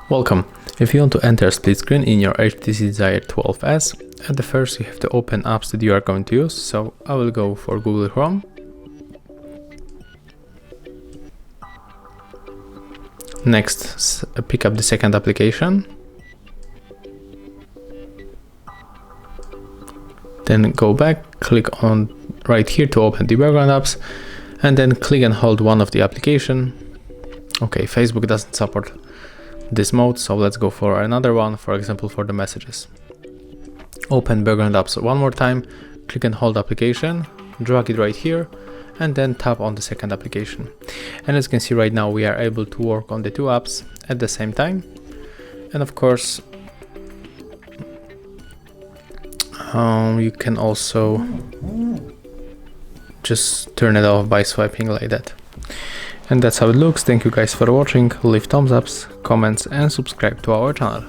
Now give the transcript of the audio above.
Welcome. If you want to enter split screen in your HTC Desire 12S, at the first you have to open apps that you are going to use. So I will go for Google Chrome. Next, pick up the second application. Then go back, click on right here to open the background apps, and then click and hold one of the application. Okay, Facebook doesn't support this mode, so let's go for another one, for example for the messages. Open background apps one more time, click and hold application, drag it right here, and then tap on the second application. And as you can see right now, we are able to work on the two apps at the same time. And of course, you can also just turn it off by swiping like that. And that's how it looks. Thank you guys for watching. Leave thumbs ups, comments, and subscribe to our channel.